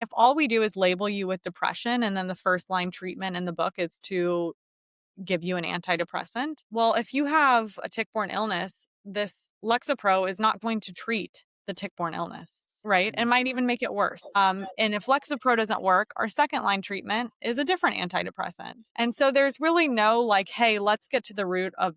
If all we do is label you with depression and then the first line treatment in the book is to give you an antidepressant, well, if you have a tick-borne illness, this Lexapro is not going to treat the tick-borne illness, right? It might even make it worse. And if Lexapro doesn't work, our second line treatment is a different antidepressant. And so there's really no like, hey, let's get to the root of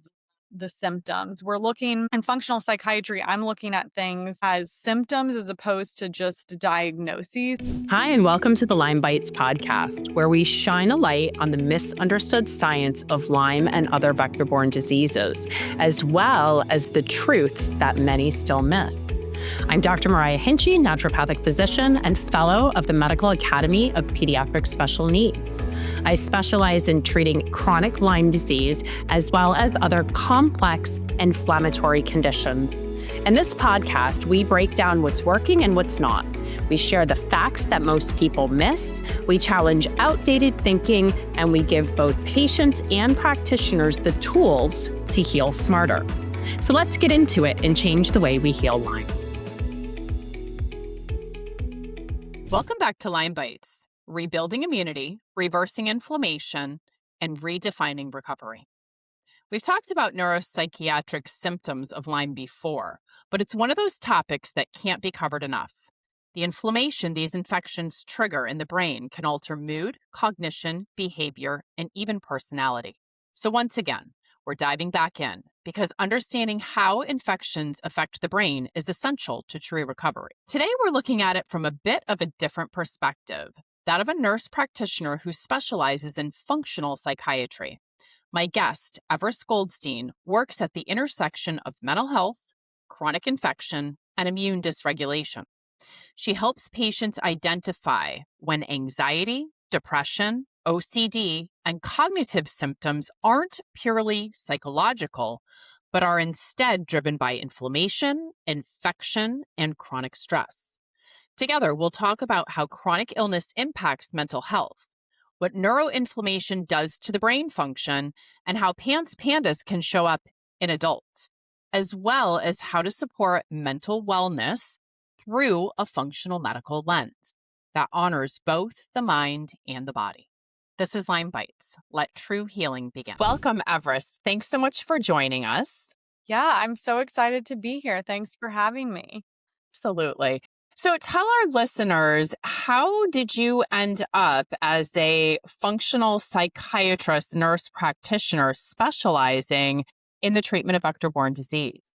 the symptoms. We're looking in functional psychiatry, I'm looking at things as symptoms as opposed to just diagnoses. Hi, and welcome to the Lyme Bites podcast, where we shine a light on the misunderstood science of Lyme and other vector-borne diseases, as well as the truths that many still miss. I'm Dr. Mariah Hinchy, naturopathic physician and fellow of the Medical Academy of Pediatric Special Needs. I specialize in treating chronic Lyme disease as well as other complex inflammatory conditions. In this podcast, we break down what's working and what's not. We share the facts that most people miss, we challenge outdated thinking, and we give both patients and practitioners the tools to heal smarter. So let's get into it and change the way we heal Lyme. Welcome back to Lyme Bites, rebuilding immunity, reversing inflammation, and redefining recovery. We've talked about neuropsychiatric symptoms of Lyme before, but it's one of those topics that can't be covered enough. The inflammation these infections trigger in the brain can alter mood, cognition, behavior, and even personality. So once again, we're diving back in because understanding how infections affect the brain is essential to true recovery. Today, we're looking at it from a bit of a different perspective, that of a nurse practitioner who specializes in functional psychiatry. My guest, Everest Goldstein, works at the intersection of mental health, chronic infection, and immune dysregulation. She helps patients identify when anxiety, depression, OCD, and cognitive symptoms aren't purely psychological, but are instead driven by inflammation, infection, and chronic stress. Together, we'll talk about how chronic illness impacts mental health, what neuroinflammation does to the brain function, and how PANS pandas can show up in adults, as well as how to support mental wellness through a functional medical lens that honors both the mind and the body. This is Lyme Bites. Let true healing begin. Welcome, Everest. Thanks so much for joining us. Yeah, I'm so excited to be here. Thanks for having me. Absolutely. So tell our listeners, how did you end up as a functional psychiatrist, nurse practitioner specializing in the treatment of vector-borne disease?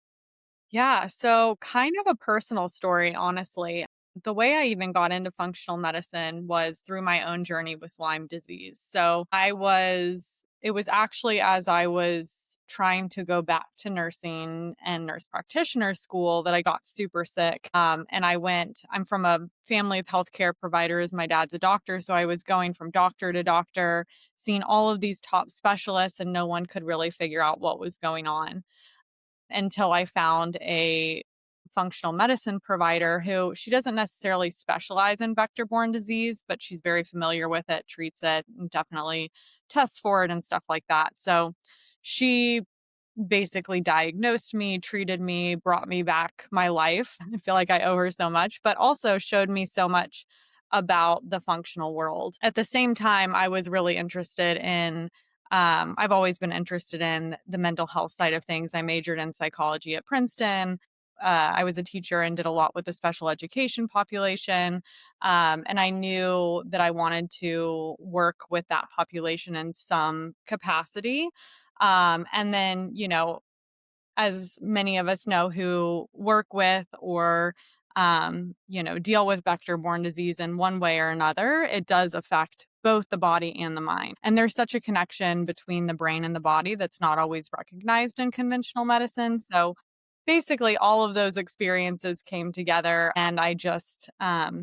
Yeah, so kind of a personal story, honestly. The way I even got into functional medicine was through my own journey with Lyme disease. It was actually as I was trying to go back to nursing and nurse practitioner school that I got super sick. And I'm from a family of healthcare providers. My dad's a doctor. So I was going from doctor to doctor, seeing all of these top specialists, and no one could really figure out what was going on until I found a functional medicine provider who she doesn't necessarily specialize in vector-borne disease, but she's very familiar with it, treats it, and definitely tests for it and stuff like that. So she basically diagnosed me, treated me, brought me back my life. I feel like I owe her so much, but also showed me so much about the functional world. At the same time, I was really interested in I've always been interested in the mental health side of things. I majored in psychology at Princeton. I was a teacher and did a lot with the special education population. And I knew that I wanted to work with that population in some capacity. And then, as many of us know who work with or deal with vector-borne disease in one way or another, it does affect both the body and the mind. And there's such a connection between the brain and the body that's not always recognized in conventional medicine. So basically, all of those experiences came together, and I just,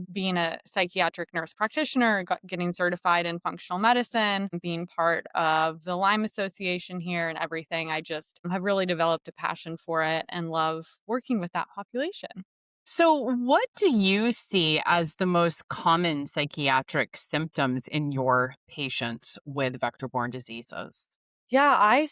being a psychiatric nurse practitioner, getting certified in functional medicine, being part of the Lyme Association here and everything, I just have really developed a passion for it and love working with that population. So what do you see as the most common psychiatric symptoms in your patients with vector-borne diseases? Yeah,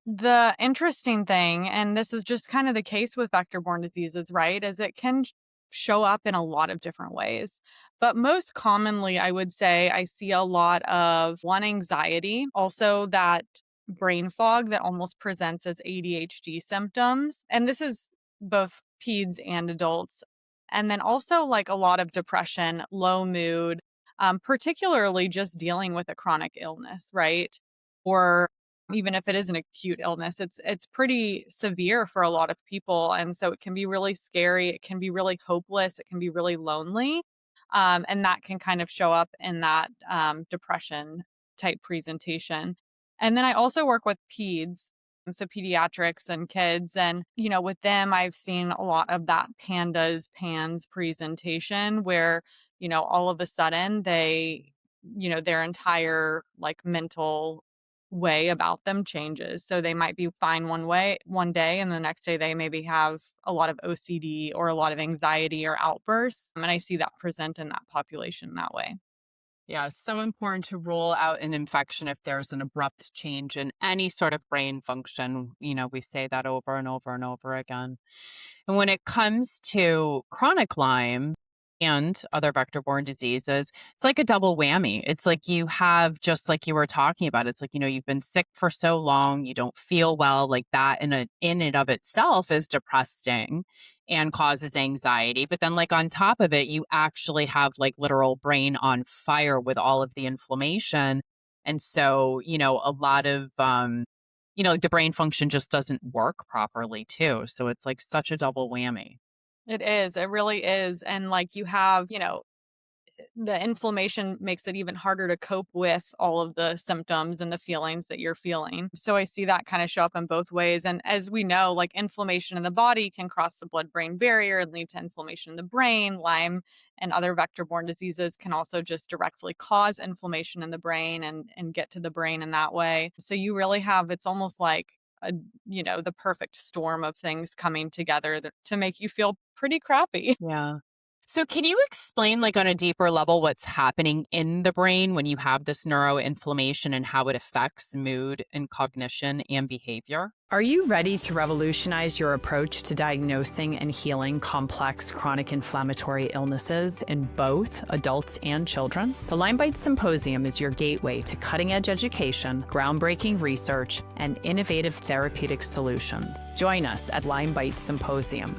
the interesting thing, and this is just kind of the case with vector-borne diseases, right, is it can show up in a lot of different ways. But most commonly, I would say I see a lot of one, anxiety, also that brain fog that almost presents as ADHD symptoms. And this is both peds and adults. And then also like a lot of depression, low mood, particularly just dealing with a chronic illness, right? Or even if it is an acute illness, it's pretty severe for a lot of people, and so it can be really scary, it can be really hopeless, it can be really lonely, and that can kind of show up in that, depression type presentation. And then I also work with peds, so pediatrics and kids, and, with them, I've seen a lot of that PANS presentation where, all of a sudden their entire, like, mental way about them changes. So they might be fine one day, and the next day they maybe have a lot of OCD or a lot of anxiety or outbursts. And I see that present in that population that way. Yeah, it's so important to rule out an infection if there's an abrupt change in any sort of brain function. We say that over and over and over again. And when it comes to chronic Lyme and other vector-borne diseases, it's like a double whammy. It's like you have, just like you were talking about, it's like, you've been sick for so long, you don't feel well, like that in and of itself is depressing and causes anxiety. But then like on top of it, you actually have like literal brain on fire with all of the inflammation. And so, a lot of like the brain function just doesn't work properly too. So it's like such a double whammy. It is. It really is. And like you have, the inflammation makes it even harder to cope with all of the symptoms and the feelings that you're feeling. So I see that kind of show up in both ways. And as we know, like inflammation in the body can cross the blood brain barrier and lead to inflammation in the brain. Lyme and other vector borne diseases can also just directly cause inflammation in the brain and get to the brain in that way. So you really have, it's almost like the perfect storm of things coming together to make you feel pretty crappy. Yeah. So can you explain, like on a deeper level, what's happening in the brain when you have this neuroinflammation and how it affects mood and cognition and behavior? Are you ready to revolutionize your approach to diagnosing and healing complex chronic inflammatory illnesses in both adults and children? The Lyme Bites Symposium is your gateway to cutting-edge education, groundbreaking research, and innovative therapeutic solutions. Join us at Lyme Bites Symposium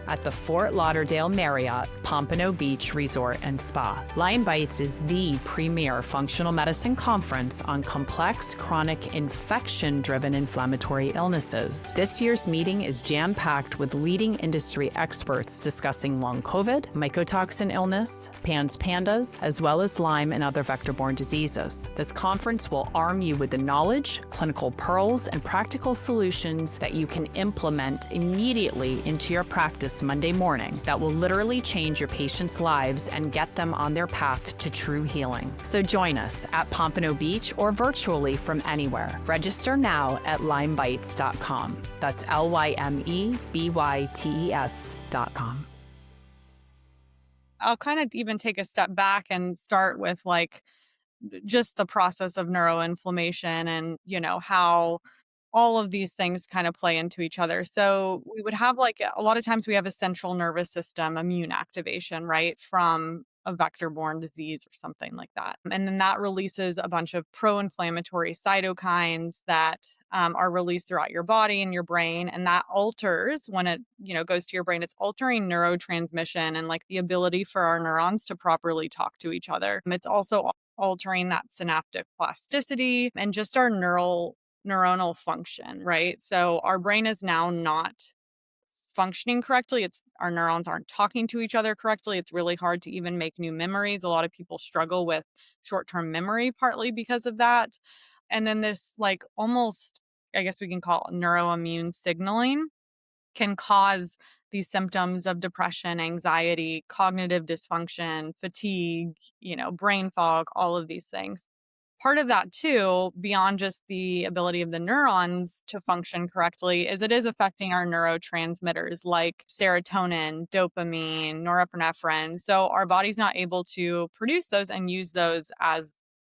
at the Fort Lauderdale Marriott, Pompano Beach Resort and Spa. Lyme Bites is the premier functional medicine conference on complex chronic infection-driven inflammatory illnesses. This year's meeting is jam-packed with leading industry experts discussing long COVID, mycotoxin illness, PANS pandas, as well as Lyme and other vector-borne diseases. This conference will arm you with the knowledge, clinical pearls, and practical solutions that you can implement immediately into your practice Monday morning that will literally change your patients' lives and get them on their path to true healing. So join us at Pompano Beach or virtually from anywhere. Register now at lymebites.com. That's LYMEBYTES.com. I'll kind of even take a step back and start with like just the process of neuroinflammation and, how all of these things kind of play into each other. So we would have like a lot of times we have a central nervous system immune activation, right, from a vector-borne disease or something like that. And then that releases a bunch of pro-inflammatory cytokines that are released throughout your body and your brain. And that alters when it, goes to your brain, it's altering neurotransmission and like the ability for our neurons to properly talk to each other. It's also altering that synaptic plasticity and just our neuronal function, right? So our brain is now not functioning correctly. It's our neurons aren't talking to each other correctly. It's really hard to even make new memories. A lot of people struggle with short-term memory partly because of that. And then this like almost, I guess we can call it neuroimmune signaling can cause these symptoms of depression, anxiety, cognitive dysfunction, fatigue, brain fog, all of these things. Part of that too, beyond just the ability of the neurons to function correctly, is it is affecting our neurotransmitters like serotonin, dopamine, norepinephrine. So our body's not able to produce those and use those as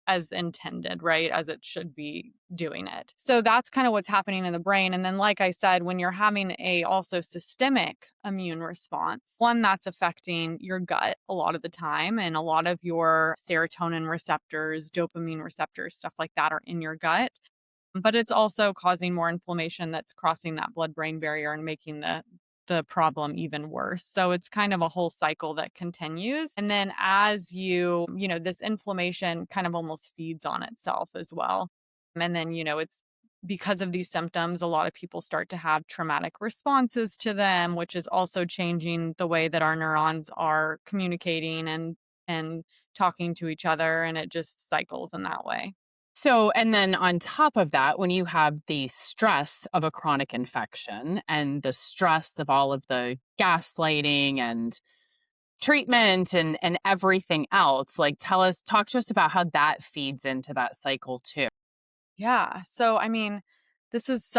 as intended, right? As it should be doing it. So that's kind of what's happening in the brain. And then, like I said, when you're having a also systemic immune response, one that's affecting your gut a lot of the time, and a lot of your serotonin receptors, dopamine receptors, stuff like that are in your gut. But it's also causing more inflammation that's crossing that blood-brain barrier and making the problem even worse. So it's kind of a whole cycle that continues. And then as this inflammation kind of almost feeds on itself as well. And then, it's because of these symptoms, a lot of people start to have traumatic responses to them, which is also changing the way that our neurons are communicating and talking to each other, and it just cycles in that way. So, and then on top of that, when you have the stress of a chronic infection and the stress of all of the gaslighting and treatment and everything else, like talk to us about how that feeds into that cycle too. Yeah. So, I mean, this is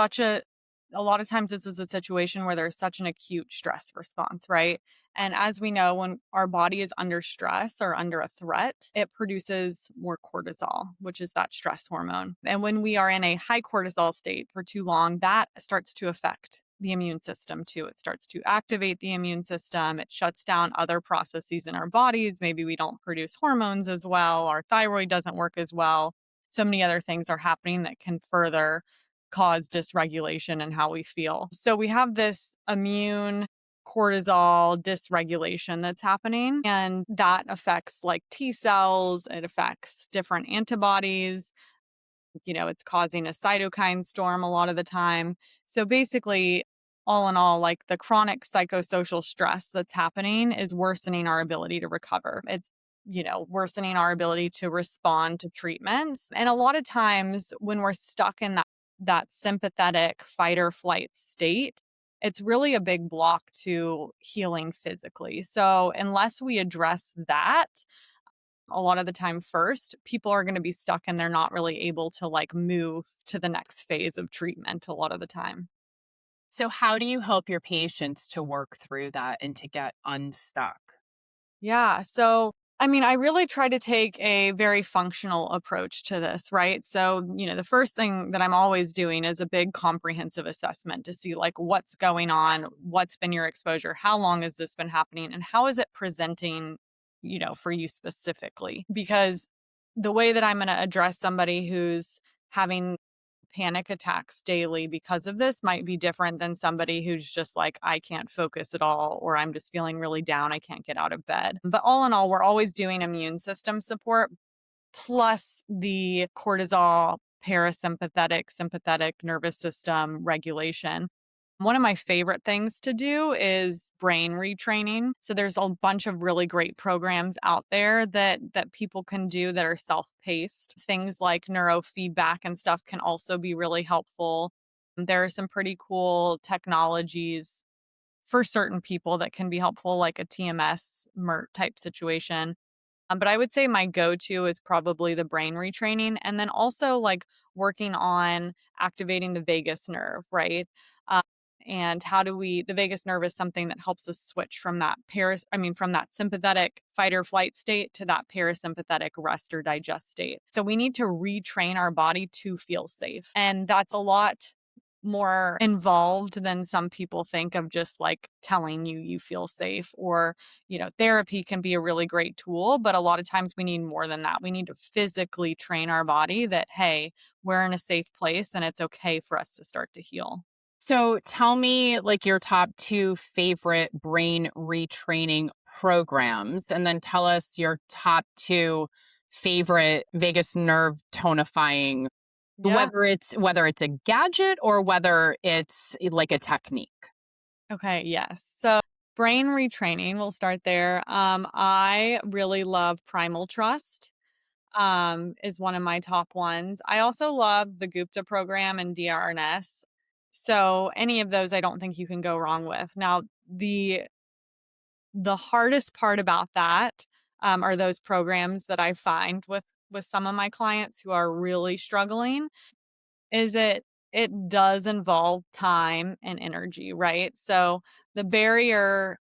a lot of times this is a situation where there's such an acute stress response, right? And as we know, when our body is under stress or under a threat, it produces more cortisol, which is that stress hormone. And when we are in a high cortisol state for too long, that starts to affect the immune system too. It starts to activate the immune system. It shuts down other processes in our bodies. Maybe we don't produce hormones as well. Our thyroid doesn't work as well. So many other things are happening that can further cause dysregulation in how we feel. So we have this immune cortisol dysregulation that's happening, and that affects like T cells, it affects different antibodies. It's causing a cytokine storm a lot of the time. So basically, all in all, like the chronic psychosocial stress that's happening is worsening our ability to recover. It's worsening our ability to respond to treatments. And a lot of times when we're stuck in that sympathetic fight or flight state, it's really a big block to healing physically. So unless we address that, a lot of the time first, people are going to be stuck and they're not really able to like move to the next phase of treatment a lot of the time. So, how do you help your patients to work through that and to get unstuck? Yeah. So, I mean, I really try to take a very functional approach to this, right? So, the first thing that I'm always doing is a big comprehensive assessment to see like what's going on, what's been your exposure, how long has this been happening, and how is it presenting, for you specifically? Because the way that I'm going to address somebody who's having panic attacks daily because of this might be different than somebody who's just like, I can't focus at all, or I'm just feeling really down. I can't get out of bed. But all in all, we're always doing immune system support plus the cortisol, parasympathetic, sympathetic nervous system regulation. One of my favorite things to do is brain retraining. So there's a bunch of really great programs out there that people can do that are self-paced. Things like neurofeedback and stuff can also be really helpful. There are some pretty cool technologies for certain people that can be helpful, like a TMS MERT type situation. But I would say my go-to is probably the brain retraining, and then also like working on activating the vagus nerve, right? Um, and the vagus nerve is something that helps us switch from from that sympathetic fight or flight state to that parasympathetic rest or digest state. So we need to retrain our body to feel safe. And that's a lot more involved than some people think of just like telling you feel safe, or therapy can be a really great tool, but a lot of times we need more than that. We need to physically train our body that, hey, we're in a safe place and it's okay for us to start to heal. So, tell me like your top two favorite brain retraining programs, and then tell us your top two favorite vagus nerve tonifying, Yeah. whether it's a gadget or whether it's like a technique. Okay. Yes. So brain retraining, we'll start there. I really love Primal Trust. Is one of my top ones. I also love the Gupta program and DRNS. So any of those I don't think you can go wrong with. Now, the hardest part about that are those programs that I find with some of my clients who are really struggling is it does involve time and energy, right? So the barrier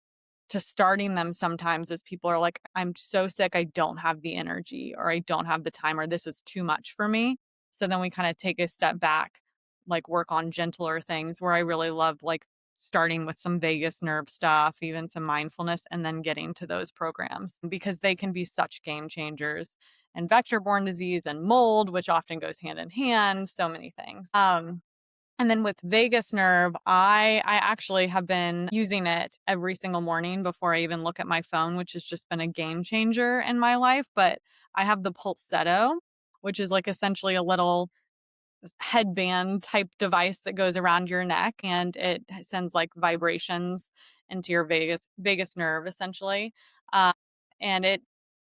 to starting them sometimes is people are like, I'm so sick, I don't have the energy, or I don't have the time, or this is too much for me. So then we kind of take a step back, like work on gentler things where I really love like starting with some vagus nerve stuff, even some mindfulness, and then getting to those programs because they can be such game changers. And vector-borne disease and mold, which often goes hand in hand, so many things. And then with vagus nerve, I actually have been using it every single morning before I even look at my phone, which has just been a game changer in my life. But I have the Pulsetto, which is like essentially a little headband type device that goes around your neck, and it sends like vibrations into your vagus nerve essentially. Uh, and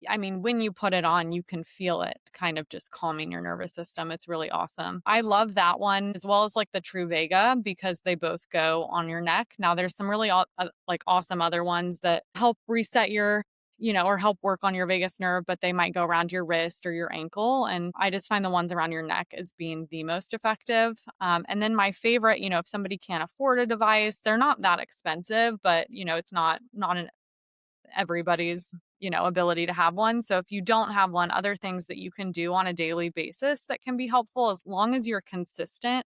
I mean, when you put it on, you can feel it kind of just calming your nervous system. It's really awesome. I love that one as well as like the Truvaga because they both go on your neck. Now, there's some really like awesome other ones that help reset your, or help work on your vagus nerve, but they might go around your wrist or your ankle. And I just find the ones around your neck as being the most effective. And then my favorite, if somebody can't afford a device, they're not that expensive, but it's not an everybody's ability to have one. So if you don't have one, other things that you can do on a daily basis that can be helpful as long as you're consistent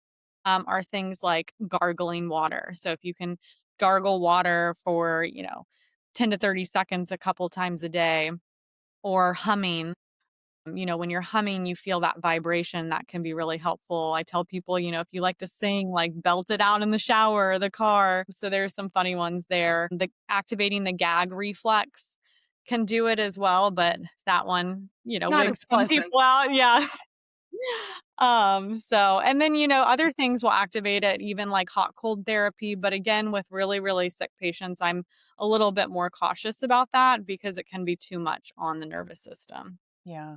are things like gargling water. So if you can gargle water for 10 to 30 seconds a couple times a day, or humming. When you're humming, you feel that vibration. That can be really helpful. I tell people, if you like to sing, like belt it out in the shower or the car. So there's some funny ones there. The activating the gag reflex can do it as well, but that one, Not wigs as some pleasant. people out. Yeah. And then, other things will activate it, even like hot cold therapy. But again, with really, really sick patients, I'm a little bit more cautious about that because it can be too much on the nervous system. Yeah.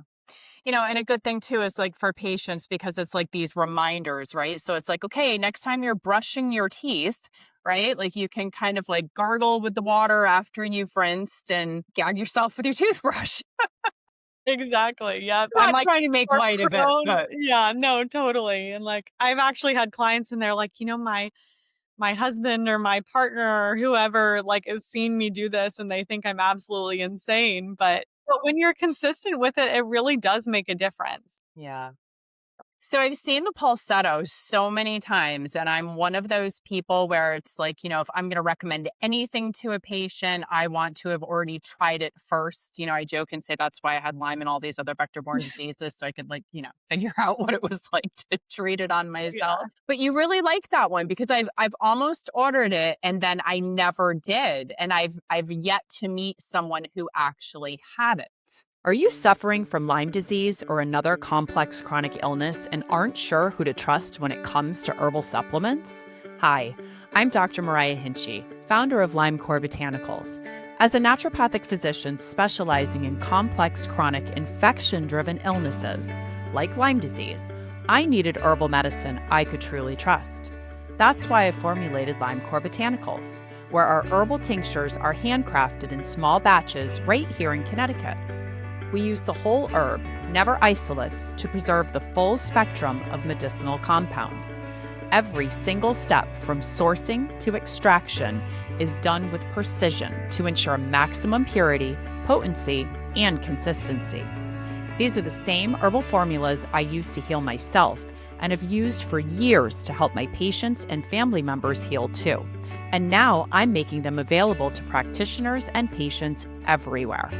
And a good thing too is like for patients because it's like these reminders, right? So it's like, okay, next time you're brushing your teeth, right? Like you can kind of like gargle with the water after you've rinsed and gag yourself with your toothbrush. Exactly. Yep. I'm I'm not like trying to make more light of it, prone. but Yeah, no, totally. And like I've actually had clients and they're like, my husband or my partner or whoever like has seen me do this and they think I'm absolutely insane. But when you're consistent with it, it really does make a difference. yeah. So I've seen the Pulsetto so many times, and I'm one of those people where it's like, if I'm going to recommend anything to a patient, I want to have already tried it first. I joke and say that's why I had Lyme and all these other vector-borne diseases, so I could figure out what it was like to treat it on Yeah. myself. But you really like that one because I've almost ordered it and then I never did, and I've yet to meet someone who actually had it. Are you suffering from Lyme disease or another complex chronic illness and aren't sure who to trust when it comes to herbal supplements? Hi, I'm Dr. Mariah Hinchy, founder of Lyme Core Botanicals. As a naturopathic physician specializing in complex chronic infection-driven illnesses like Lyme disease, I needed herbal medicine I could truly trust. That's why I formulated Lyme Core Botanicals, where our herbal tinctures are handcrafted in small batches right here in Connecticut. We use the whole herb, never isolates, to preserve the full spectrum of medicinal compounds. Every single step from sourcing to extraction is done with precision to ensure maximum purity, potency, and consistency. These are the same herbal formulas I use to heal myself and have used for years to help my patients and family members heal too. And now I'm making them available to practitioners and patients everywhere.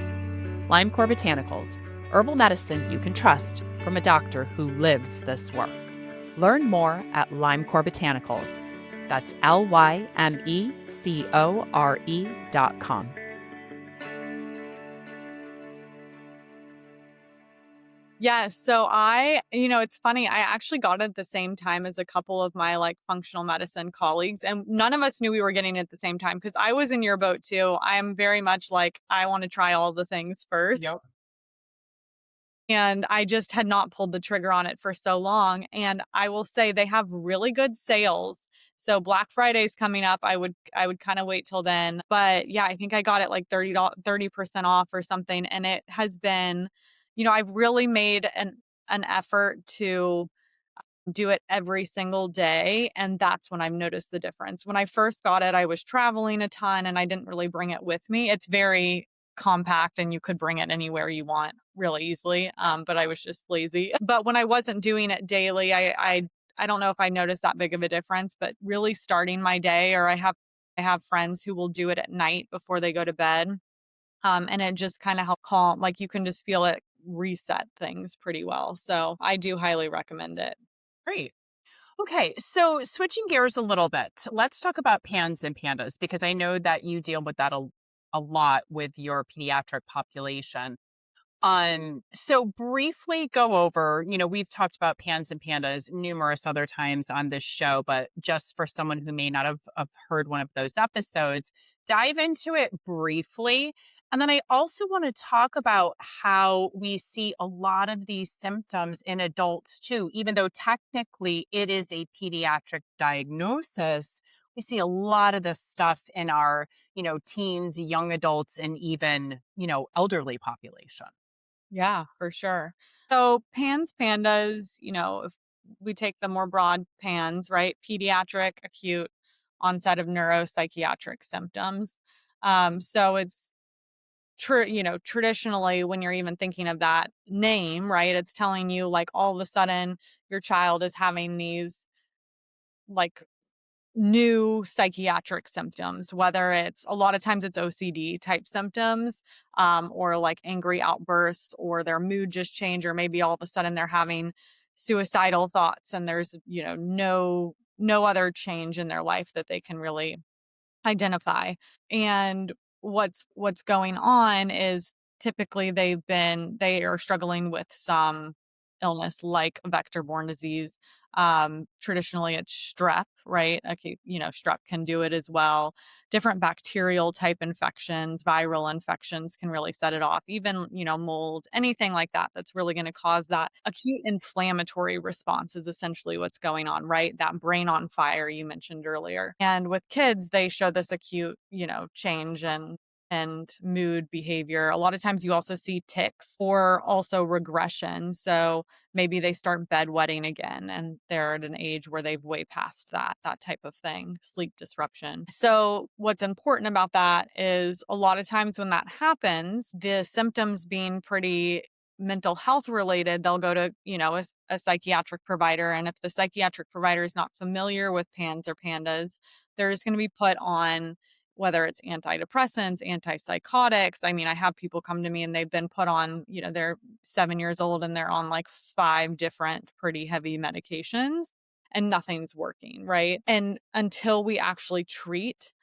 Lyme Core Botanicals, herbal medicine you can trust from a doctor who lives this work. Learn more at Lyme Core Botanicals. That's LYMECORE.com. Yes. So it's funny. I actually got it at the same time as a couple of my like functional medicine colleagues, and none of us knew we were getting it at the same time because I was in your boat too. I am very much like, I want to try all the things first. Yep. And I just had not pulled the trigger on it for so long. And I will say they have really good sales. So Black Friday's coming up. I would kind of wait till then. But yeah, I think I got it like 30% off or something. And it has been, I've really made an effort to do it every single day. And that's when I've noticed the difference. When I first got it, I was traveling a ton and I didn't really bring it with me. It's very compact and you could bring it anywhere you want really easily. But I was just lazy. But when I wasn't doing it daily, I don't know if I noticed that big of a difference, but really starting my day, or I have friends who will do it at night before they go to bed. And it just kind of help calm, like you can just feel it reset things pretty well. So I do highly recommend it. Great. Okay, so switching gears a little bit, let's talk about pans and pandas because I know that you deal with that a lot with your pediatric population. So briefly go over, we've talked about pans and pandas numerous other times on this show, but just for someone who may not have heard one of those episodes, dive into it briefly. And then I also want to talk about how we see a lot of these symptoms in adults too, even though technically it is a pediatric diagnosis. We see a lot of this stuff in our, teens, young adults, and even, elderly population. Yeah, for sure. So PANS, pandas, if we take the more broad PANS, right? Pediatric, acute onset of neuropsychiatric symptoms. So it's traditionally when you're even thinking of that name, right? It's telling you like all of a sudden your child is having these like new psychiatric symptoms, whether it's a lot of times it's OCD type symptoms, or like angry outbursts, or their mood just change, or maybe all of a sudden they're having suicidal thoughts and there's, no other change in their life that they can really identify. And what's going on is typically they are struggling with some illness like a vector-borne disease. Traditionally it's strep, right? Okay, strep can do it as well. Different bacterial type infections, viral infections can really set it off. Even, mold, anything like that that's really going to cause that acute inflammatory response is essentially what's going on, right? That brain on fire you mentioned earlier. And with kids, they show this acute, change and mood behavior. A lot of times you also see tics or also regression. So maybe they start bedwetting again and they're at an age where they've way past that type of thing, sleep disruption. So what's important about that is a lot of times when that happens, the symptoms being pretty mental health related, they'll go to, a psychiatric provider. And if the psychiatric provider is not familiar with PANS or pandas, they're just going to be put on whether it's antidepressants, antipsychotics. I mean, I have people come to me and they've been put on, they're 7 years old and they're on like 5 different pretty heavy medications and nothing's working, right? And until we actually treat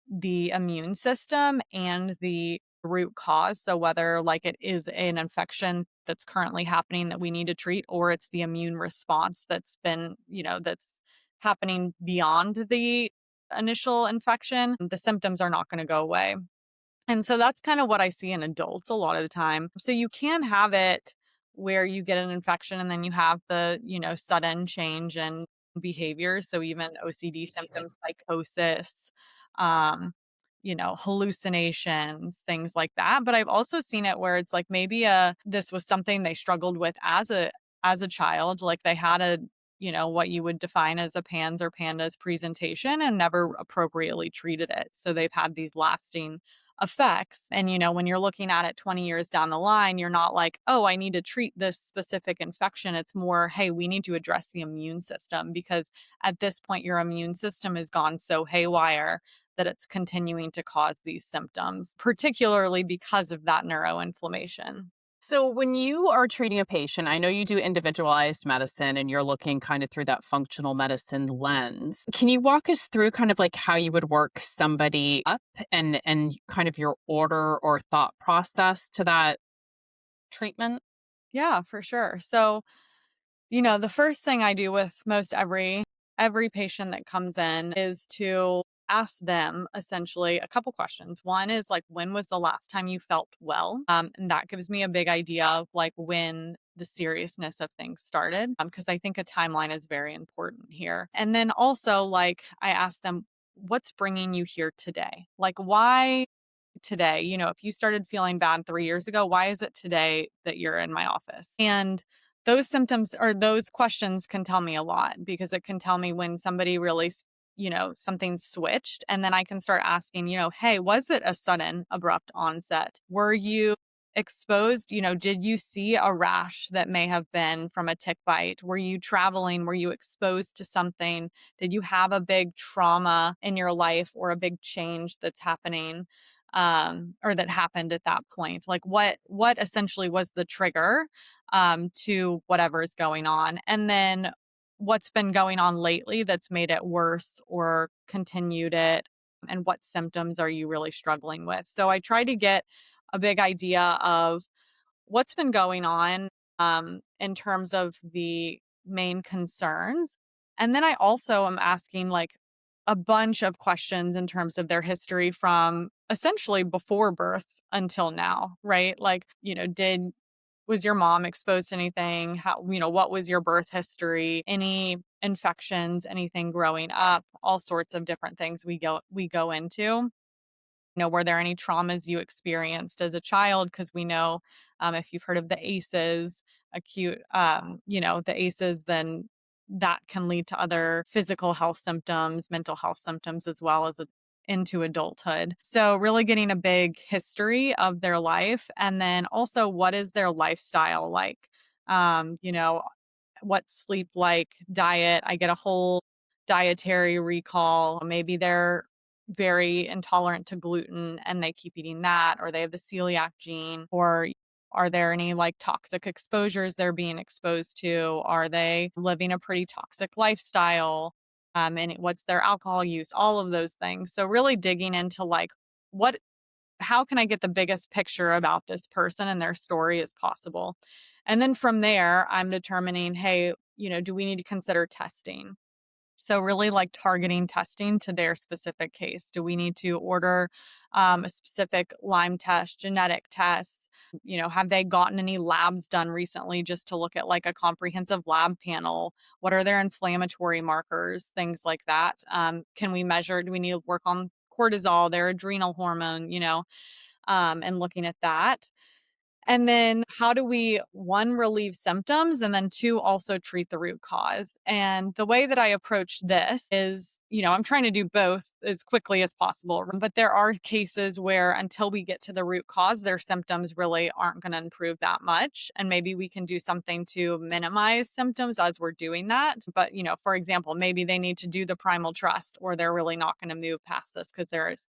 the immune system and the root cause, so whether like it is an infection that's currently happening that we need to treat, or it's the immune response that's been, that's happening beyond the initial infection, the symptoms are not going to go away. And so that's kind of what I see in adults a lot of the time. So you can have it where you get an infection and then you have the, sudden change in behavior. So even OCD symptoms, psychosis, um, hallucinations, things like that. But I've also seen it where it's like maybe this was something they struggled with as a child, like they had a what you would define as a PANS or PANDAS presentation and never appropriately treated it. So they've had these lasting effects. And, when you're looking at it 20 years down the line, you're not like, oh, I need to treat this specific infection. It's more, hey, we need to address the immune system because at this point, your immune system has gone so haywire that it's continuing to cause these symptoms, particularly because of that neuroinflammation. So, when you are treating a patient, I know you do individualized medicine and you're looking kind of through that functional medicine lens. Can you walk us through kind of like how you would work somebody up and kind of your order or thought process to that treatment? Yeah, for sure. So, the first thing I do with most every patient that comes in is to ask them essentially a couple questions. One is like, when was the last time you felt well? And that gives me a big idea of like when the seriousness of things started, because I think a timeline is very important here. And then also like I ask them, what's bringing you here today? Like why today? If you started feeling bad 3 years ago, why is it today that you're in my office? And those symptoms or those questions can tell me a lot because it can tell me when somebody really, something's switched. And then I can start asking, hey, was it a sudden, abrupt onset? Were you exposed? Did you see a rash that may have been from a tick bite? Were you traveling? Were you exposed to something? Did you have a big trauma in your life or a big change that's happening? Or that happened at that point? Like what essentially was the trigger to whatever is going on? And then what's been going on lately that's made it worse or continued it? And what symptoms are you really struggling with? So I try to get a big idea of what's been going on in terms of the main concerns. And then I also am asking like a bunch of questions in terms of their history from essentially before birth until now, right? Like, was your mom exposed to anything? How, what was your birth history? Any infections, anything growing up, all sorts of different things we go into. Were there any traumas you experienced as a child? Because we know if you've heard of the ACEs, the ACEs, then that can lead to other physical health symptoms, mental health symptoms, as well as into adulthood. So, really getting a big history of their life. And then also, what is their lifestyle like? Um, you know, what's sleep like, diet. I get a whole dietary recall. Maybe they're very intolerant to gluten and they keep eating that, or they have the celiac gene, or are there any like toxic exposures they're being exposed to? Are they living a pretty toxic lifestyle? And what's their alcohol use? All of those things. So really digging into like what how can I get the biggest picture about this person and their story as possible? And then from there, I'm determining, hey, do we need to consider testing? So really like targeting testing to their specific case. Do we need to order a specific Lyme test, genetic tests? Have they gotten any labs done recently just to look at like a comprehensive lab panel? What are their inflammatory markers? Things like that. Can we measure? Do we need to work on cortisol, their adrenal hormone, and looking at that? And then how do we, one, relieve symptoms, and then two, also treat the root cause? And the way that I approach this is, I'm trying to do both as quickly as possible. But there are cases where until we get to the root cause, their symptoms really aren't going to improve that much. And maybe we can do something to minimize symptoms as we're doing that. But, for example, maybe they need to do the primal trust, or they're really not going to move past this because there is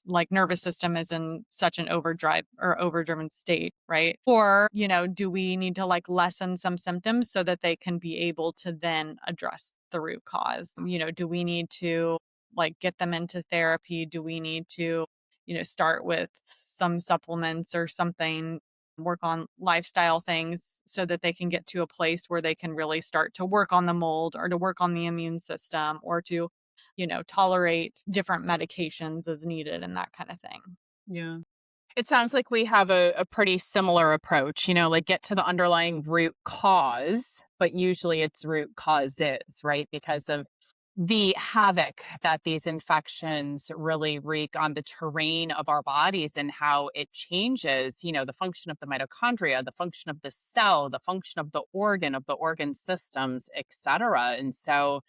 like nervous system is in such an overdrive or overdriven state, right? Or, do we need to like lessen some symptoms so that they can be able to then address the root cause? Do we need to like get them into therapy? Do we need to, start with some supplements or something, work on lifestyle things so that they can get to a place where they can really start to work on the mold or to work on the immune system or to tolerate different medications as needed and that kind of thing. Yeah. It sounds like we have a pretty similar approach, like get to the underlying root cause, but usually it's root causes, right? Because of the havoc that these infections really wreak on the terrain of our bodies and how it changes, the function of the mitochondria, the function of the cell, the function of the organ systems, et cetera. And so,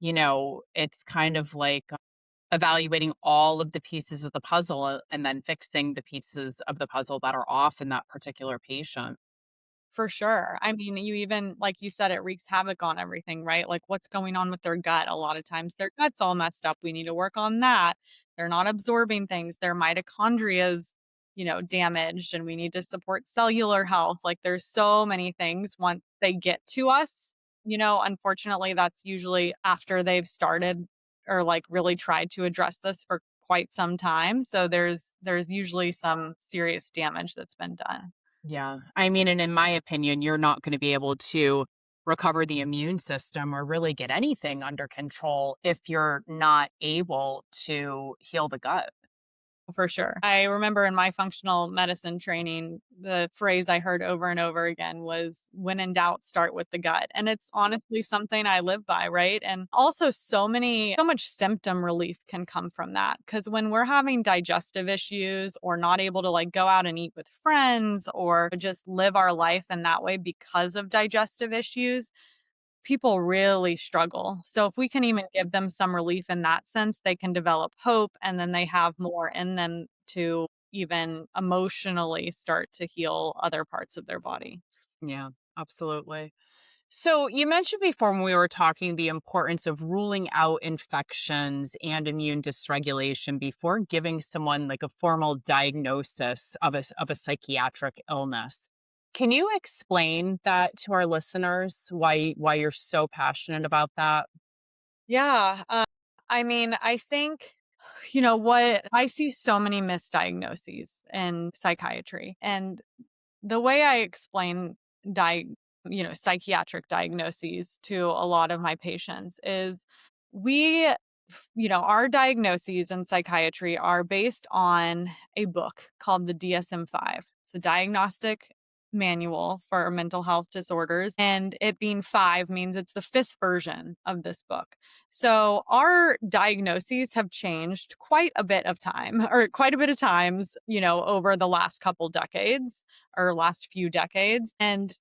it's kind of like evaluating all of the pieces of the puzzle and then fixing the pieces of the puzzle that are off in that particular patient. For sure. I mean, you even, like you said, it wreaks havoc on everything, right? Like what's going on with their gut. A lot of times their gut's all messed up. We need to work on that. They're not absorbing things. Their mitochondria's, damaged, and we need to support cellular health. Like there's so many things once they get to us. Unfortunately, that's usually after they've started or like really tried to address this for quite some time. So there's usually some serious damage that's been done. Yeah. I mean, and in my opinion, you're not going to be able to recover the immune system or really get anything under control if you're not able to heal the gut. For sure. I remember in my functional medicine training, the phrase I heard over and over again was, when in doubt, start with the gut. And it's honestly something I live by, right? And also so much symptom relief can come from that. Cause when we're having digestive issues or not able to like go out and eat with friends or just live our life in that way because of digestive issues, people really struggle. So if we can even give them some relief in that sense, they can develop hope and then they have more in them to even emotionally start to heal other parts of their body. Yeah, absolutely. So, you mentioned before when we were talking the importance of ruling out infections and immune dysregulation before giving someone like a formal diagnosis of a psychiatric illness. Can you explain that to our listeners? Why you're so passionate about that? Yeah. I mean, I think, you know what, I see so many misdiagnoses in psychiatry. And the way I explain di- psychiatric diagnoses to a lot of my patients is we our diagnoses in psychiatry are based on a book called the DSM-5. It's a diagnostic manual for mental health disorders, and it being 5 means it's the 5th version of this book. So our diagnoses have changed quite a bit of time or quite a bit of times, over the last couple decades or last few decades. And,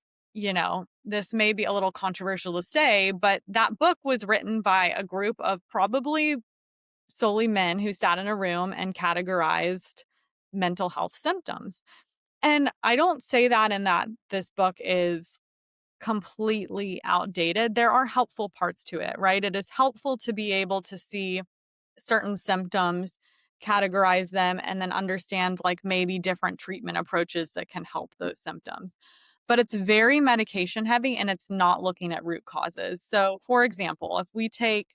this may be a little controversial to say, but that book was written by a group of probably solely men who sat in a room and categorized mental health symptoms. And I don't say that in that this book is completely outdated. There are helpful parts to it, right? It is helpful to be able to see certain symptoms, categorize them, and then understand like maybe different treatment approaches that can help those symptoms. But it's very medication heavy and it's not looking at root causes. So, for example, if we take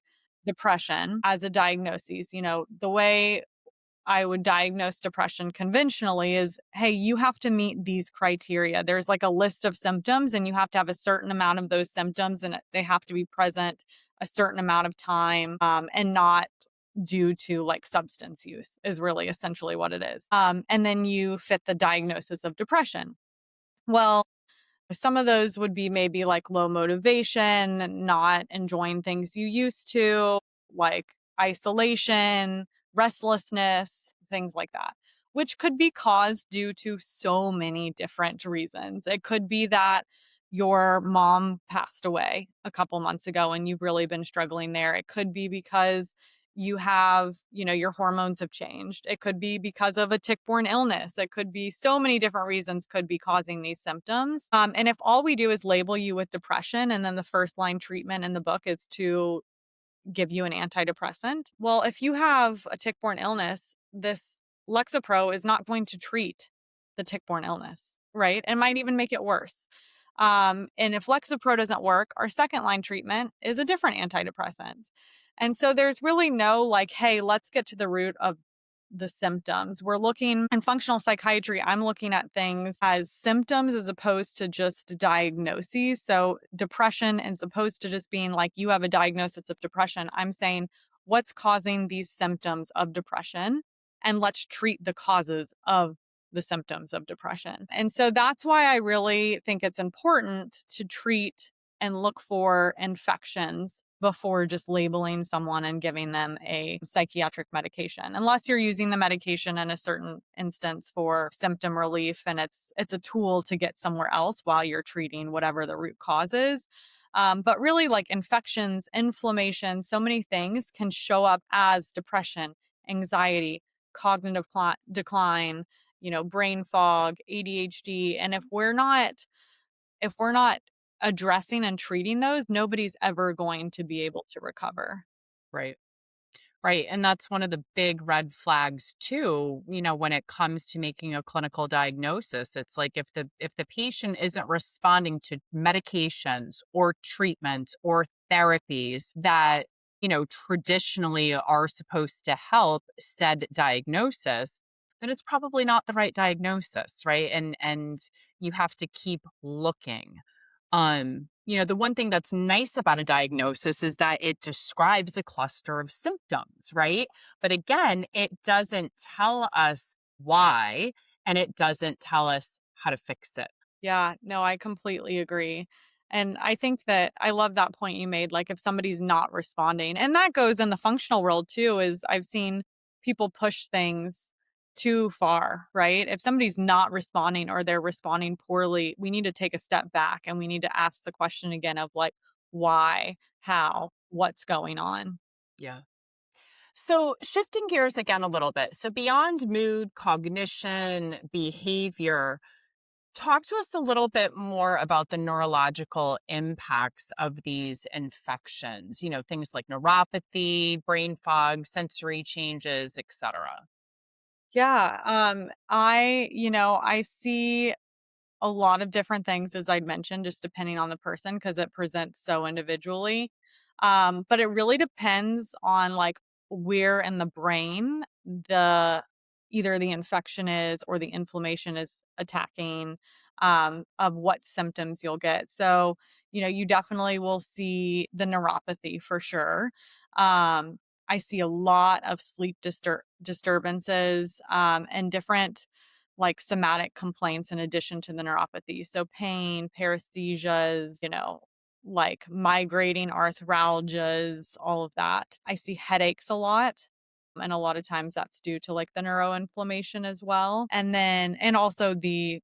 depression as a diagnosis, the way I would diagnose depression conventionally is, hey, you have to meet these criteria. There's like a list of symptoms, and you have to have a certain amount of those symptoms, and they have to be present a certain amount of time, and not due to like substance use, is really essentially what it is. And then you fit the diagnosis of depression. Well, some of those would be maybe like low motivation, not enjoying things you used to, like isolation, restlessness, things like that, which could be caused due to so many different reasons. It could be that your mom passed away a couple months ago and you've really been struggling there. It could be because you have, your hormones have changed. It could be because of a tick-borne illness. It could be so many different reasons could be causing these symptoms. And if all we do is label you with depression and then the first line treatment in the book is to give you an antidepressant, well, if you have a tick-borne illness, this Lexapro is not going to treat the tick-borne illness, right? It might even make it worse. And if Lexapro doesn't work, our second line treatment is a different antidepressant. And so there's really no like, hey, let's get to the root of the symptoms. We're looking in functional psychiatry, I'm looking at things as symptoms as opposed to just diagnoses. So depression, as opposed to just being like, you have a diagnosis of depression, I'm saying, what's causing these symptoms of depression? And let's treat the causes of the symptoms of depression. And so that's why I really think it's important to treat and look for infections before just labeling someone and giving them a psychiatric medication. Unless you're using the medication in a certain instance for symptom relief and it's a tool to get somewhere else while you're treating whatever the root cause is. But really, like infections, inflammation, so many things can show up as depression, anxiety, cognitive decline, brain fog, ADHD. And if we're not addressing and treating those, nobody's ever going to be able to recover. Right. Right. And that's one of the big red flags too, when it comes to making a clinical diagnosis. It's like if the patient isn't responding to medications or treatment or therapies that, traditionally are supposed to help said diagnosis, then it's probably not the right diagnosis, right? And you have to keep looking. The one thing that's nice about a diagnosis is that it describes a cluster of symptoms, right? But again, it doesn't tell us why, and it doesn't tell us how to fix it. Yeah, no, I completely agree. And I think that I love that point you made, like if somebody's not responding, and that goes in the functional world too, is I've seen people push things too far, right? If somebody's not responding or they're responding poorly, we need to take a step back and we need to ask the question again of like, why, how, what's going on? Yeah. So, shifting gears again a little bit. So, beyond mood, cognition, behavior, talk to us a little bit more about the neurological impacts of these infections, things like neuropathy, brain fog, sensory changes, etc. Yeah, I see a lot of different things, as I'd mentioned, just depending on the person because it presents so individually. But it really depends on like where in the brain the either the infection is or the inflammation is attacking, of what symptoms you'll get. So, you definitely will see the neuropathy for sure. I see a lot of sleep disturbances, and different like somatic complaints in addition to the neuropathy. So pain, paresthesias, like migrating arthralgias, all of that. I see headaches a lot. And a lot of times that's due to like the neuroinflammation as well. And also the,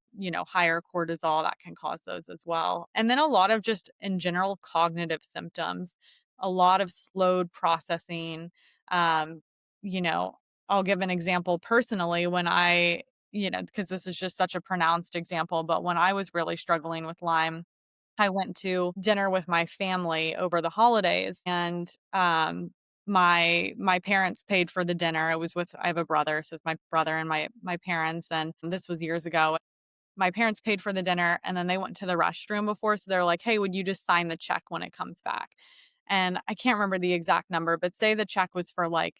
higher cortisol that can cause those as well. And then a lot of just in general cognitive symptoms, a lot of slowed processing. Um, you know, I'll give an example personally when because this is just such a pronounced example, but when I was really struggling with Lyme, I went to dinner with my family over the holidays and my parents paid for the dinner. It was with I have a brother, so it's my brother and my parents, and this was years ago. My parents paid for the dinner and then they went to the restroom before, so they're like, "Hey, would you just sign the check when it comes back?" And I can't remember the exact number, but say the check was for like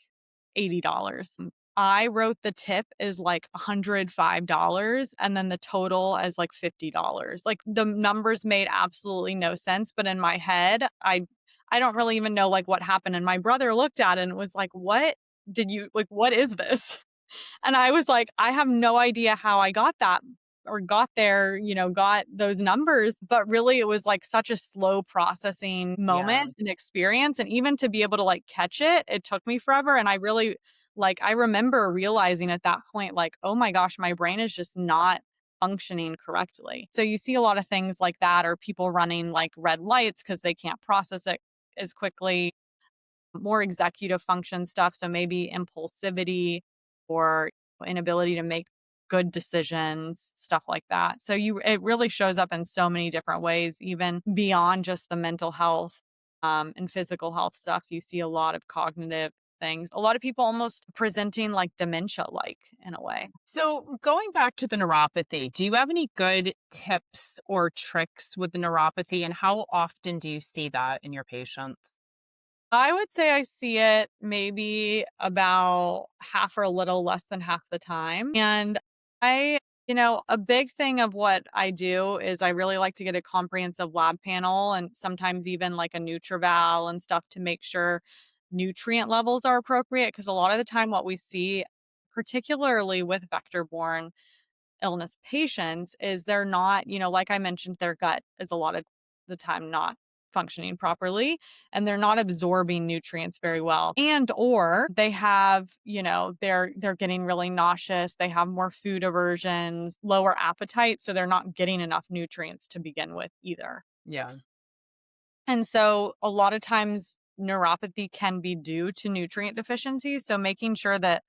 $80. I wrote the tip as like $105 and then the total as like $50. Like the numbers made absolutely no sense, but in my head, I don't really even know like what happened. And my brother looked at it and was like, "What did you like what is this?" And I was like, "I have no idea how I got that or got there, got those numbers." But really, it was like such a slow processing Yeah. moment and experience. And even to be able to like catch it, it took me forever. And I really, like, I remember realizing at that point, like, oh my gosh, my brain is just not functioning correctly. So you see a lot of things like that, or people running like red lights because they can't process it as quickly, more executive function stuff. So maybe impulsivity or inability to make good decisions, stuff like that. So it really shows up in so many different ways, even beyond just the mental health, and physical health stuff. So you see a lot of cognitive things. A lot of people almost presenting like dementia like in a way. So, going back to the neuropathy, do you have any good tips or tricks with the neuropathy, and how often do you see that in your patients? I would say I see it maybe about half or a little less than half the time. And a big thing of what I do is I really like to get a comprehensive lab panel and sometimes even like a NutriVal and stuff to make sure nutrient levels are appropriate. Because a lot of the time, what we see, particularly with vector borne illness patients, is they're not, like I mentioned, their gut is a lot of the time not functioning properly and they're not absorbing nutrients very well, and or they have, they're getting really nauseous, they have more food aversions, lower appetite, so they're not getting enough nutrients to begin with either. Yeah. And so a lot of times neuropathy can be due to nutrient deficiencies. So making sure that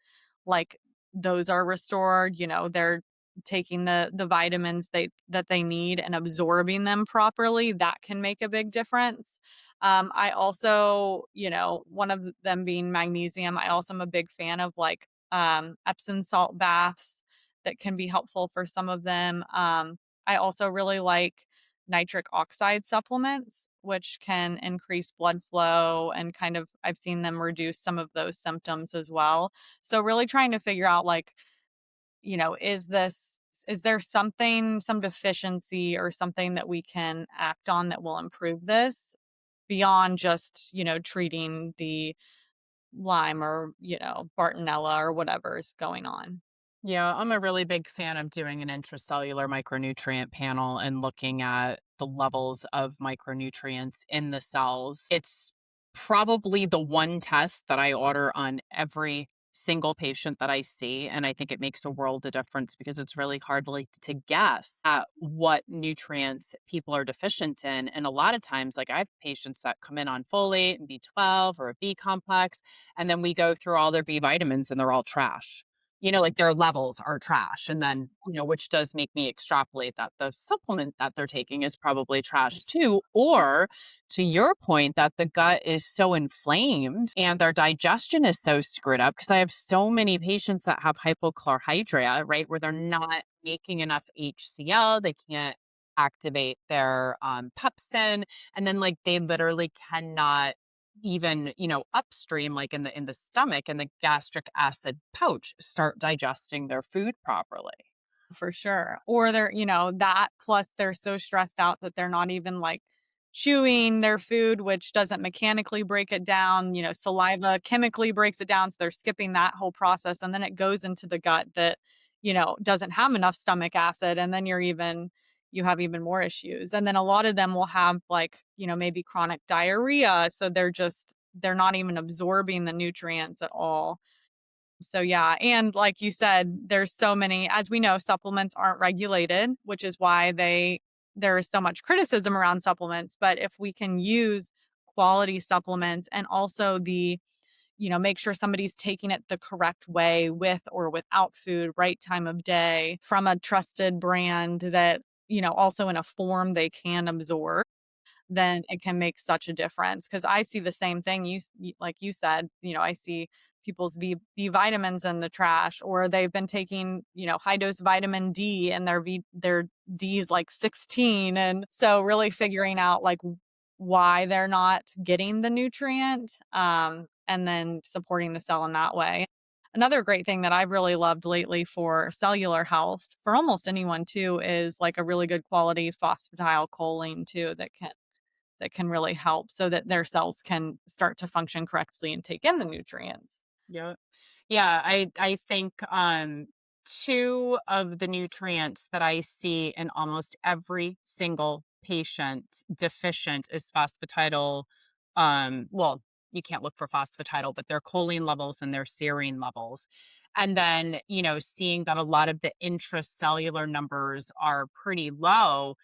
like those are restored, they're taking the vitamins that they need and absorbing them properly, that can make a big difference. I also, one of them being magnesium, I also am a big fan of like Epsom salt baths that can be helpful for some of them. I also really like nitric oxide supplements, which can increase blood flow and kind of, I've seen them reduce some of those symptoms as well. So really trying to figure out like, is this Is there something, some deficiency or something that we can act on that will improve this beyond just, treating the Lyme or, Bartonella or whatever is going on? Yeah, I'm a really big fan of doing an intracellular micronutrient panel and looking at the levels of micronutrients in the cells. It's probably the one test that I order on every single patient that I see. And I think it makes a world of difference because it's really hard to guess at what nutrients people are deficient in. And a lot of times, like I have patients that come in on folate and B12 or a B complex, and then we go through all their B vitamins and they're all trash, like their levels are trash. And then, which does make me extrapolate that the supplement that they're taking is probably trash too. Or to your point, that the gut is so inflamed and their digestion is so screwed up. Because I have so many patients that have hypochlorhydria, right, where they're not making enough HCl, they can't activate their pepsin, and then like they literally cannot even upstream, like in the stomach and the gastric acid pouch, start digesting their food properly. For sure. Or they're, that plus they're so stressed out that they're not even like chewing their food, which doesn't mechanically break it down. Saliva chemically breaks it down. So they're skipping that whole process. And then it goes into the gut that, doesn't have enough stomach acid. And then you have even more issues. And then a lot of them will have like, maybe chronic diarrhea. So they're not even absorbing the nutrients at all. So yeah, and like you said, there's so many, as we know, supplements aren't regulated, which is why there is so much criticism around supplements. But if we can use quality supplements and also make sure somebody's taking it the correct way with or without food, right time of day from a trusted brand that, also in a form they can absorb, then it can make such a difference. Because I see the same thing like you said, I see people's B vitamins in the trash, or they've been taking, high dose vitamin D and their D is like 16. And so really figuring out like why they're not getting the nutrient, and then supporting the cell in that way. Another great thing that I've really loved lately for cellular health for almost anyone too is like a really good quality phosphatidylcholine too that can really help so that their cells can start to function correctly and take in the nutrients. Yeah. Yeah, I think two of the nutrients that I see in almost every single patient deficient is phosphatidyl. Well, you can't look for phosphatidyl, but their choline levels and their serine levels. And then, seeing that a lot of the intracellular numbers are pretty low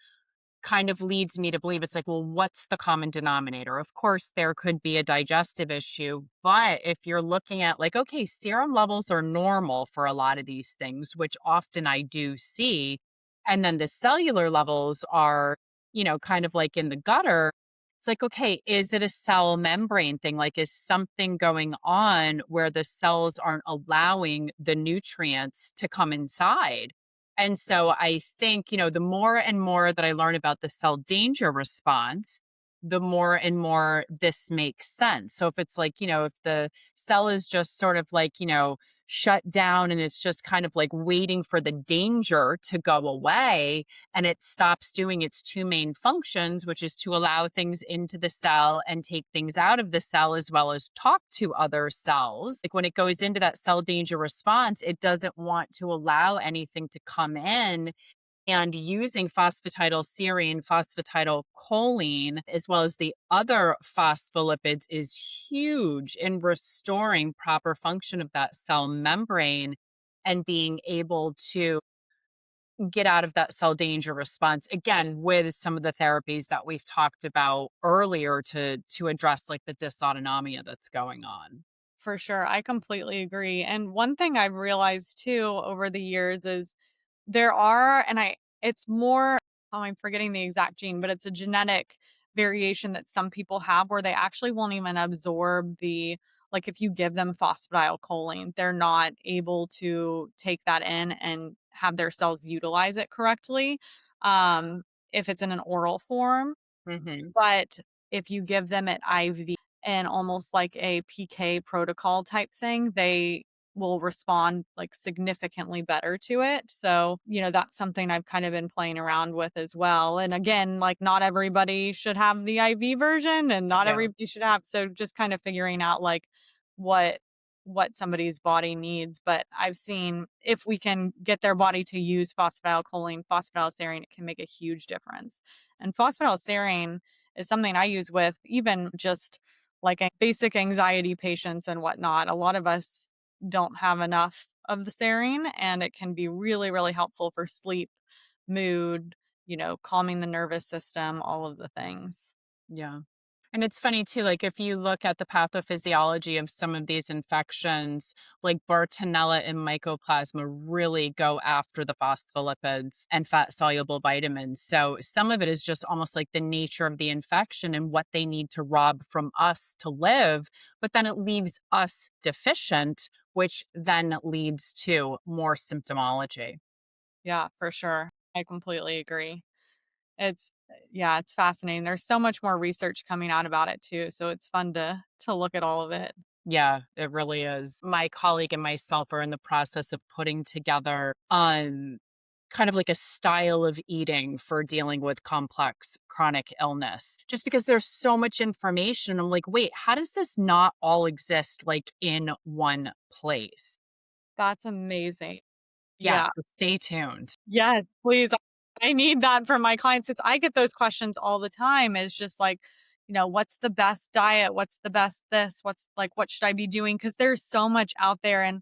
kind of leads me to believe it's like, well, what's the common denominator? Of course, there could be a digestive issue, but if you're looking at like, okay, serum levels are normal for a lot of these things, which often I do see, and then the cellular levels are, kind of like in the gutter. It's like, okay, is it a cell membrane thing? Like, is something going on where the cells aren't allowing the nutrients to come inside? And so I think, the more and more that I learn about the cell danger response, the more and more this makes sense. So if it's like, if the cell is just sort of like, shut down and it's just kind of like waiting for the danger to go away, and it stops doing its two main functions, which is to allow things into the cell and take things out of the cell, as well as talk to other cells. Like when it goes into that cell danger response, it doesn't want to allow anything to come in. And using phosphatidylserine, phosphatidylcholine, as well as the other phospholipids is huge in restoring proper function of that cell membrane and being able to get out of that cell danger response, again with some of the therapies that we've talked about earlier to address like the dysautonomia that's going on. For sure. I completely agree. And one thing I've realized too over the years is there are, and it's more, oh, I'm forgetting the exact gene, but it's a genetic variation that some people have where they actually won't even absorb like if you give them phosphatidylcholine, they're not able to take that in and have their cells utilize it correctly. If it's in an oral form, Hmm. but if you give them it IV and almost like a PK protocol type thing, will respond like significantly better to it. So, that's something I've kind of been playing around with as well. And again, like not everybody should have the IV version and not Yeah. everybody should have. So just kind of figuring out like what what somebody's body needs. But I've seen if we can get their body to use phosphatidylcholine, phosphatidylserine, it can make a huge difference. And phosphatidylserine is something I use with even just like basic anxiety patients and whatnot. A lot of us don't have enough of the serine, and it can be really, really helpful for sleep, mood, calming the nervous system, all of the things. Yeah. And it's funny too, like if you look at the pathophysiology of some of these infections, like Bartonella and Mycoplasma really go after the phospholipids and fat soluble vitamins. So some of it is just almost like the nature of the infection and what they need to rob from us to live. But then it leaves us deficient, which then leads to more symptomology. Yeah, for sure. I completely agree. It's yeah, it's fascinating. There's so much more research coming out about it too, so it's fun to look at all of it. Yeah, it really is. My colleague and myself are in the process of putting together kind of like a style of eating for dealing with complex chronic illness. Just because there's so much information. I'm like, wait, how does this not all exist like in one place? That's amazing. Yeah, Yeah. so stay tuned. Yes, please. I need that from my clients. It's I get those questions all the time. Is just like, what's the best diet? What's the best this? What's like, what should I be doing? Because there's so much out there. And,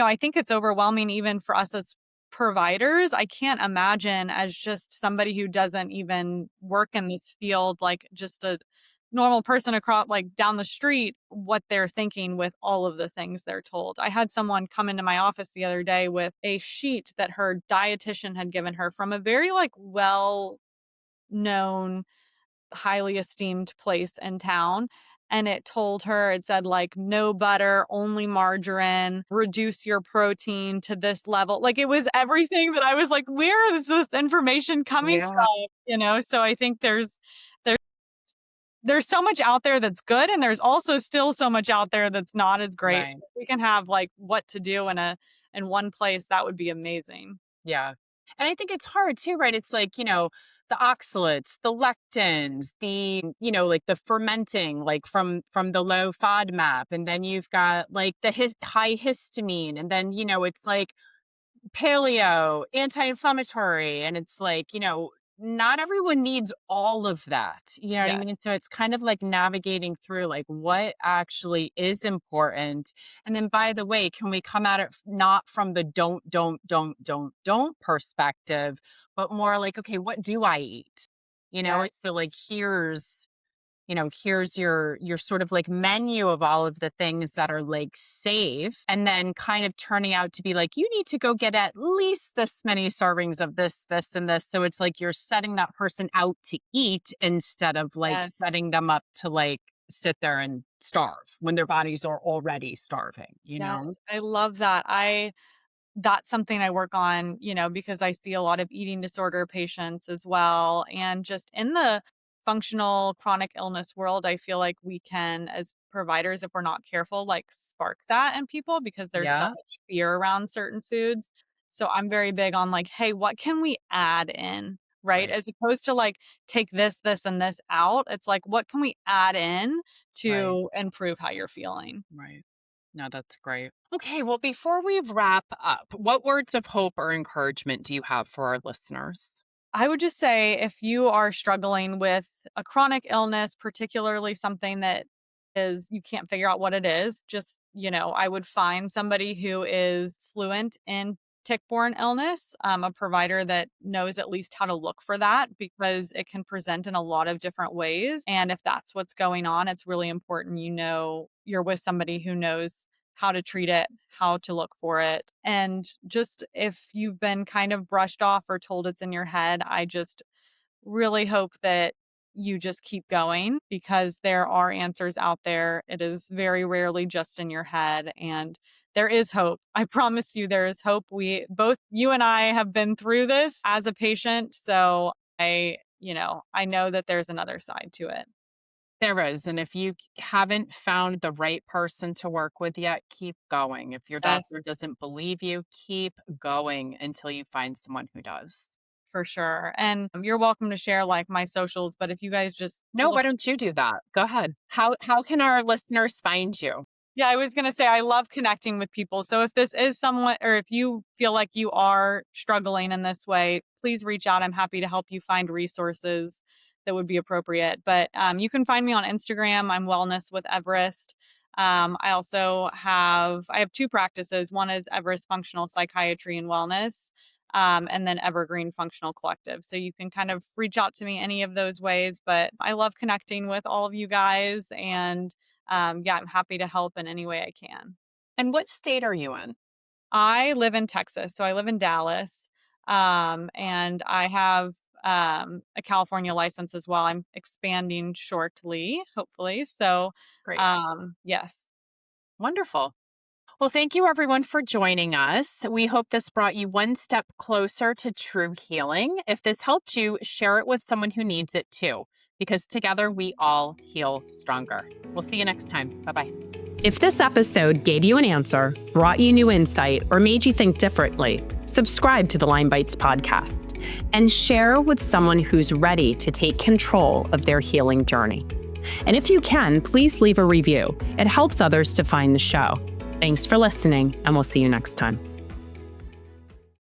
I think it's overwhelming even for us as providers. I can't imagine as just somebody who doesn't even work in this field, like just a normal person across like down the street, what they're thinking with all of the things they're told. I had someone come into my office the other day with a sheet that her dietitian had given her from a very like well known, highly esteemed place in town. And it told her, it said like no butter, only margarine, reduce your protein to this level. Like it was everything that I was like, where is this information coming Yeah. from? So I think there's so much out there that's good, and there's also still so much out there that's not as great. Right. So if we can have like what to do in one place, that would be amazing. Yeah. And I think it's hard too, right? It's like, the oxalates, the lectins, like the fermenting, like from the low FODMAP. And then you've got like the high histamine. And then, it's like paleo, anti-inflammatory. And it's like, not everyone needs all of that. You know what I mean? Yes. So it's kind of like navigating through like what actually is important. And then by the way, can we come at it not from the don't perspective, but more like, okay, what do I eat? Yes. So like here's your sort of like menu of all of the things that are like safe, and then kind of turning out to be like, you need to go get at least this many servings of this and this. So it's like you're setting that person out to eat instead of like Yes. setting them up to like sit there and starve when their bodies are already starving, you know? Yes. I love that. That's something I work on, because I see a lot of eating disorder patients as well. And just in the functional chronic illness world, I feel like we can, as providers, if we're not careful, like spark that in people because there's so Yeah. much fear around certain foods. So I'm very big on like, hey, what can we add in? Right. Right. As opposed to like, take this, and this out. It's like, what can we add in Right. to improve how you're feeling? Right. No, that's great. Okay, well, before we wrap up, what words of hope or encouragement do you have for our listeners? I would just say if you are struggling with a chronic illness, particularly something that is you can't figure out what it is, just, I would find somebody who is fluent in tick-borne illness, a provider that knows at least how to look for that because it can present in a lot of different ways. And if that's what's going on, it's really important you're with somebody who knows how to treat it, how to look for it. And just if you've been kind of brushed off or told it's in your head, I just really hope that you just keep going because there are answers out there. It is very rarely just in your head, and there is hope. I promise you there is hope. We both you and I have been through this as a patient, so I know that there's another side to it. There is. And if you haven't found the right person to work with yet, keep going. If your Yes, doctor doesn't believe you, keep going until you find someone who does. for sure. And you're welcome to share like my socials, but if you guys just No, look. why don't you do that? Go ahead. How can our listeners find you? Yeah, I was going to say, I love connecting with people. So if this is someone, or if you feel like you are struggling in this way, please reach out. I'm happy to help you find resources that would be appropriate. But you can find me on Instagram. I'm Wellness with Everest. I have two practices. One is Everest Functional Psychiatry and Wellness, and then Evergreen Functional Collective. So you can kind of reach out to me any of those ways. But I love connecting with all of you guys, and yeah, I'm happy to help in any way I can. And what state are you in? I live in Texas, so I live in Dallas, and I have a California license as well. I'm expanding shortly, hopefully. So, Great. yes, Wonderful. Well, thank you everyone for joining us. We hope this brought you one step closer to true healing. If this helped you, share it with someone who needs it too, because together we all heal stronger. We'll see you next time. Bye-bye. If this episode gave you an answer, brought you new insight, or made you think differently, subscribe to the Lyme Bites podcast and share with someone who's ready to take control of their healing journey. And if you can, please leave a review. It helps others to find the show. Thanks for listening, and we'll see you next time.